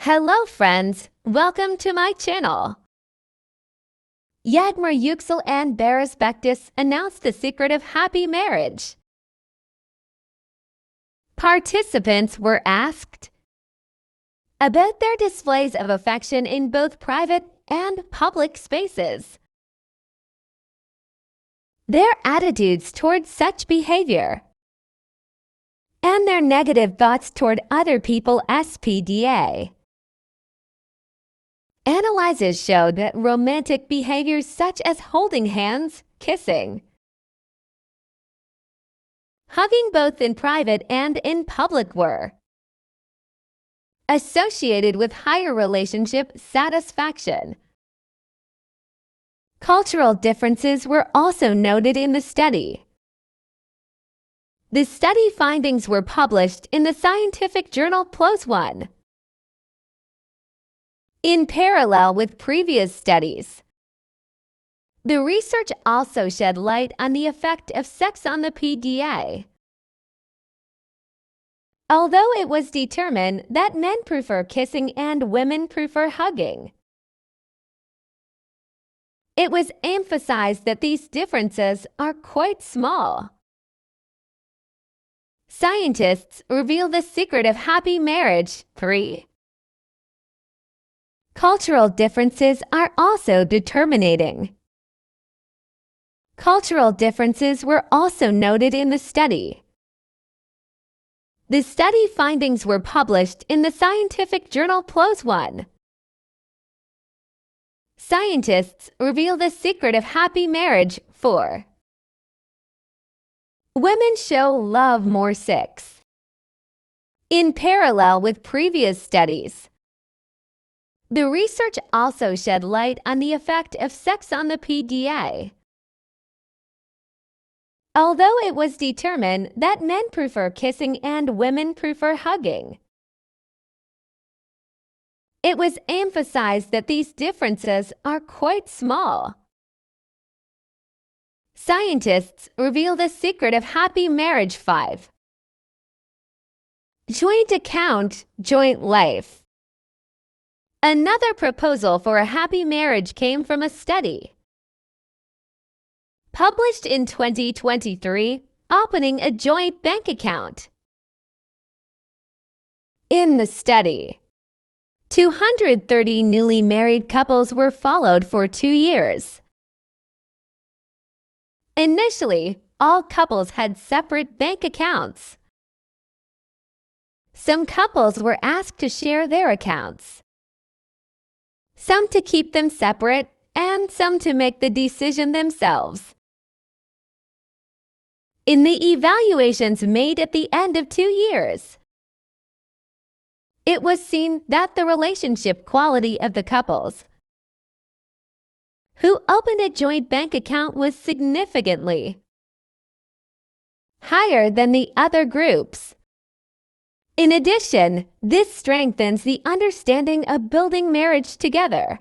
Hello friends, welcome to my channel. Yağmur, Yüksel and Baktaş announced the secret of happy marriage. Participants were asked about their displays of affection in both private and public spaces, their attitudes towards such behavior, and their negative thoughts toward other people. SPDA. Analyses showed that romantic behaviors such as holding hands, kissing, hugging both in private and in public were associated with higher relationship satisfaction. Cultural differences were also noted in the study. The study findings were published in the scientific journal PLOS One. In parallel with previous studies, the research also shed light on the effect of sex on the PDA. Although it was determined that men prefer kissing and women prefer hugging, it was emphasized that these differences are quite small. Scientists reveal the secret of happy marriage. 3. Cultural differences are also determinating. Cultural differences were also noted in the study. The study findings were published in the scientific journal PLOS One. Scientists reveal the secret of happy marriage. 4. Women show love more. 6. In parallel with previous studies, the research also shed light on the effect of sex on the PDA. Although it was determined that men prefer kissing and women prefer hugging, it was emphasized that these differences are quite small. Scientists reveal the secret of happy marriage. 5. Joint account, joint life. Another proposal for a happy marriage came from a study published in 2023, opening a joint bank account. In the study, 230 newly married couples were followed for 2 years. Initially, all couples had separate bank accounts. Some couples were asked to share their accounts, some to keep them separate, and some to make the decision themselves. In the evaluations made at the end of 2 years, it was seen that the relationship quality of the couples who opened a joint bank account was significantly higher than the other groups. In addition, this strengthens the understanding of building marriage together.